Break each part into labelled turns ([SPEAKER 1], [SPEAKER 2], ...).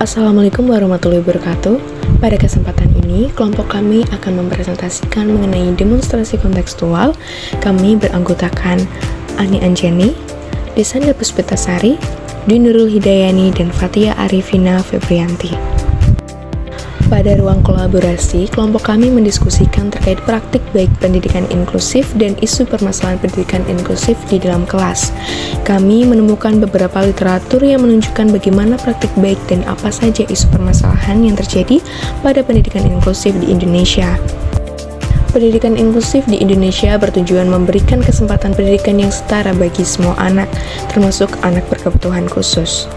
[SPEAKER 1] Assalamualaikum warahmatullahi wabarakatuh. Pada kesempatan ini, kelompok kami akan mempresentasikan mengenai demonstrasi kontekstual. Kami beranggotakan Ani Anjani, Desanda Puspitasari, Dwi Nurul Hidayani, dan Fatia Arifina Febrianti. Pada ruang kolaborasi, kelompok kami mendiskusikan terkait praktik baik pendidikan inklusif dan isu permasalahan pendidikan inklusif di dalam kelas. Kami menemukan beberapa literatur yang menunjukkan bagaimana praktik baik dan apa saja isu permasalahan yang terjadi pada pendidikan inklusif di Indonesia. Pendidikan inklusif di Indonesia bertujuan memberikan kesempatan pendidikan yang setara bagi semua anak, termasuk anak berkebutuhan khusus.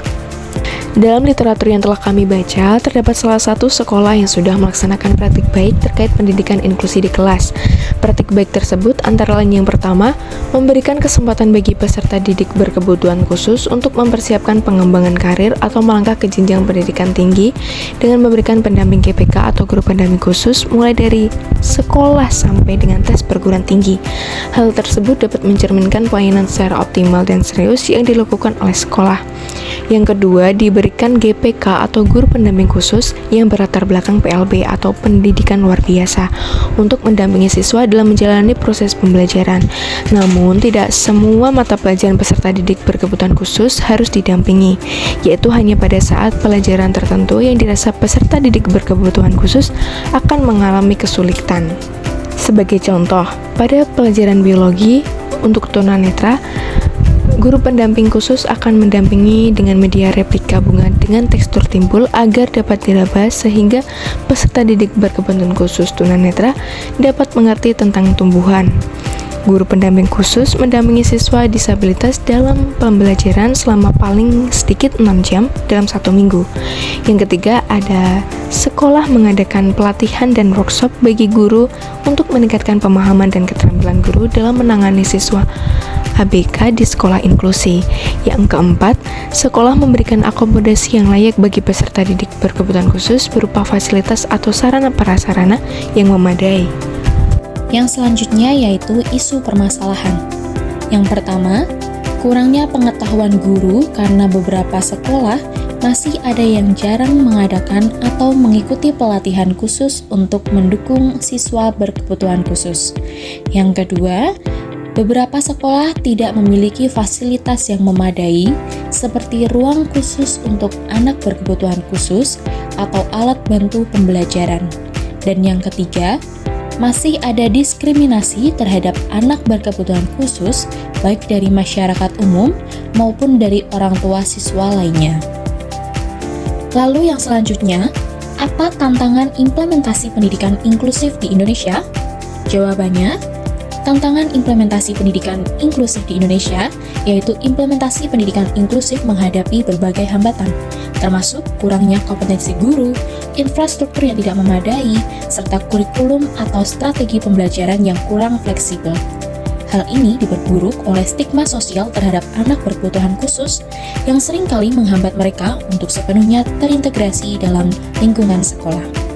[SPEAKER 1] Dalam literatur yang telah kami baca, terdapat salah satu sekolah yang sudah melaksanakan praktik baik terkait pendidikan inklusi di kelas. Praktik baik tersebut antara lain yang pertama, memberikan kesempatan bagi peserta didik berkebutuhan khusus untuk mempersiapkan pengembangan karir atau melangkah ke jenjang pendidikan tinggi dengan memberikan pendamping GPK atau guru pendamping khusus mulai dari sekolah sampai dengan tes perguruan tinggi. Hal tersebut dapat mencerminkan pelayanan secara optimal dan serius yang dilakukan oleh sekolah. Yang kedua, diberikan GPK atau guru pendamping khusus yang berlatar belakang PLB atau pendidikan luar biasa untuk mendampingi siswa dalam menjalani proses pembelajaran. Namun, tidak semua mata pelajaran peserta didik berkebutuhan khusus harus didampingi, yaitu hanya pada saat pelajaran tertentu yang dirasa peserta didik berkebutuhan khusus akan mengalami kesulitan. Sebagai contoh, pada pelajaran biologi untuk tunanetra, guru pendamping khusus akan mendampingi dengan media replika bunga dengan tekstur timbul agar dapat diraba sehingga peserta didik berkebutuhan khusus tunanetra dapat mengerti tentang tumbuhan. Guru pendamping khusus mendampingi siswa disabilitas dalam pembelajaran selama paling sedikit 6 jam dalam 1 minggu. Yang ketiga, ada sekolah mengadakan pelatihan dan workshop bagi guru untuk meningkatkan pemahaman dan keterampilan guru dalam menangani siswa ABK di sekolah inklusi. Yang keempat, sekolah memberikan akomodasi yang layak bagi peserta didik berkebutuhan khusus berupa fasilitas atau sarana prasarana yang memadai.
[SPEAKER 2] Yang selanjutnya yaitu isu permasalahan. Yang pertama, kurangnya pengetahuan guru karena beberapa sekolah masih ada yang jarang mengadakan atau mengikuti pelatihan khusus untuk mendukung siswa berkebutuhan khusus. Yang kedua, beberapa sekolah tidak memiliki fasilitas yang memadai seperti ruang khusus untuk anak berkebutuhan khusus atau alat bantu pembelajaran. Dan yang ketiga, masih ada diskriminasi terhadap anak berkebutuhan khusus baik dari masyarakat umum maupun dari orang tua siswa lainnya. Lalu yang selanjutnya, apa tantangan implementasi pendidikan inklusif di Indonesia? Jawabannya, tantangan implementasi pendidikan inklusif di Indonesia yaitu implementasi pendidikan inklusif menghadapi berbagai hambatan, termasuk kurangnya kompetensi guru, infrastruktur yang tidak memadai, serta kurikulum atau strategi pembelajaran yang kurang fleksibel. Hal ini diperburuk oleh stigma sosial terhadap anak berkebutuhan khusus yang seringkali menghambat mereka untuk sepenuhnya terintegrasi dalam lingkungan sekolah.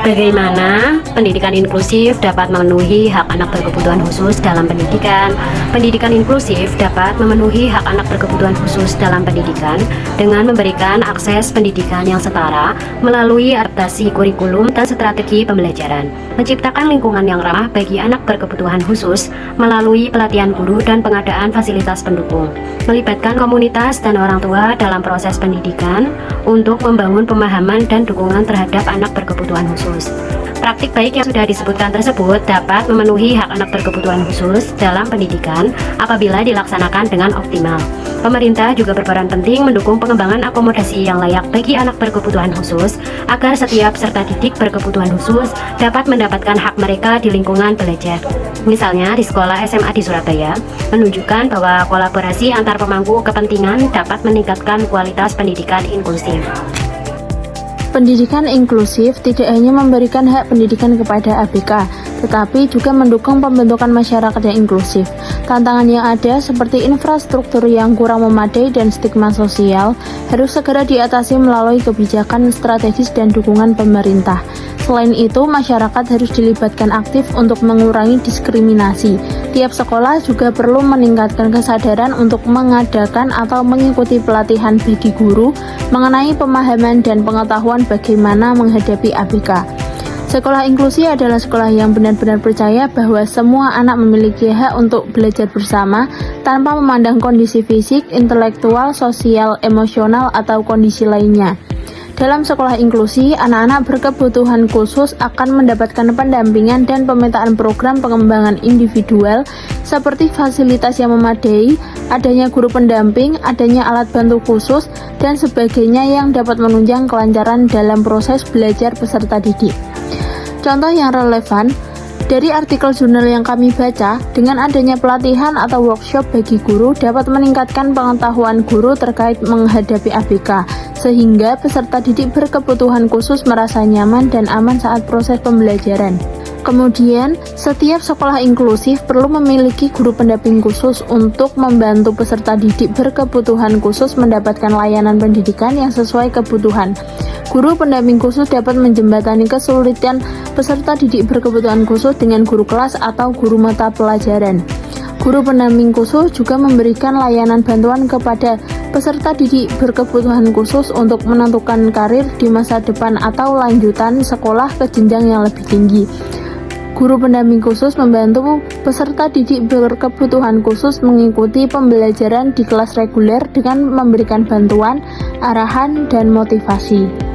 [SPEAKER 3] Bagaimana pendidikan inklusif dapat memenuhi hak anak berkebutuhan khusus dalam pendidikan? Pendidikan inklusif dapat memenuhi hak anak berkebutuhan khusus dalam pendidikan dengan memberikan akses pendidikan yang setara melalui adaptasi kurikulum dan strategi pembelajaran, menciptakan lingkungan yang ramah bagi anak berkebutuhan khusus melalui pelatihan guru dan pengadaan fasilitas pendukung, melibatkan komunitas dan orang tua dalam proses pendidikan untuk membangun pemahaman dan dukungan terhadap anak berkebutuhan khusus. Praktik baik yang sudah disebutkan tersebut dapat memenuhi hak anak berkebutuhan khusus dalam pendidikan apabila dilaksanakan dengan optimal. Pemerintah juga berperan penting mendukung pengembangan akomodasi yang layak bagi anak berkebutuhan khusus agar setiap peserta didik berkebutuhan khusus dapat mendapatkan hak mereka di lingkungan belajar. Misalnya di sekolah SMA di Surabaya menunjukkan bahwa kolaborasi antar pemangku kepentingan dapat meningkatkan kualitas pendidikan inklusif.
[SPEAKER 4] Pendidikan inklusif tidak hanya memberikan hak pendidikan kepada ABK, tetapi juga mendukung pembentukan masyarakat yang inklusif. Tantangan yang ada seperti infrastruktur yang kurang memadai dan stigma sosial harus segera diatasi melalui kebijakan strategis dan dukungan pemerintah. Selain itu, masyarakat harus dilibatkan aktif untuk mengurangi diskriminasi. Tiap sekolah juga perlu meningkatkan kesadaran untuk mengadakan atau mengikuti pelatihan bagi guru mengenai pemahaman dan pengetahuan bagaimana menghadapi ABK. Sekolah inklusi adalah sekolah yang benar-benar percaya bahwa semua anak memiliki hak untuk belajar bersama tanpa memandang kondisi fisik, intelektual, sosial, emosional, atau kondisi lainnya. Dalam sekolah inklusi, anak-anak berkebutuhan khusus akan mendapatkan pendampingan dan pemetaan program pengembangan individual seperti fasilitas yang memadai, adanya guru pendamping, adanya alat bantu khusus, dan sebagainya yang dapat menunjang kelancaran dalam proses belajar peserta didik. Contoh yang relevan, dari artikel jurnal yang kami baca, dengan adanya pelatihan atau workshop bagi guru dapat meningkatkan pengetahuan guru terkait menghadapi ABK, sehingga peserta didik berkebutuhan khusus merasa nyaman dan aman saat proses pembelajaran. Kemudian, setiap sekolah inklusif perlu memiliki guru pendamping khusus untuk membantu peserta didik berkebutuhan khusus mendapatkan layanan pendidikan yang sesuai kebutuhan. Guru pendamping khusus dapat menjembatani kesulitan peserta didik berkebutuhan khusus dengan guru kelas atau guru mata pelajaran. Guru pendamping khusus juga memberikan layanan bantuan kepada peserta didik berkebutuhan khusus untuk menentukan karir di masa depan atau lanjutan sekolah ke jenjang yang lebih tinggi. Guru pendamping khusus membantu peserta didik berkebutuhan khusus mengikuti pembelajaran di kelas reguler dengan memberikan bantuan, arahan, dan motivasi.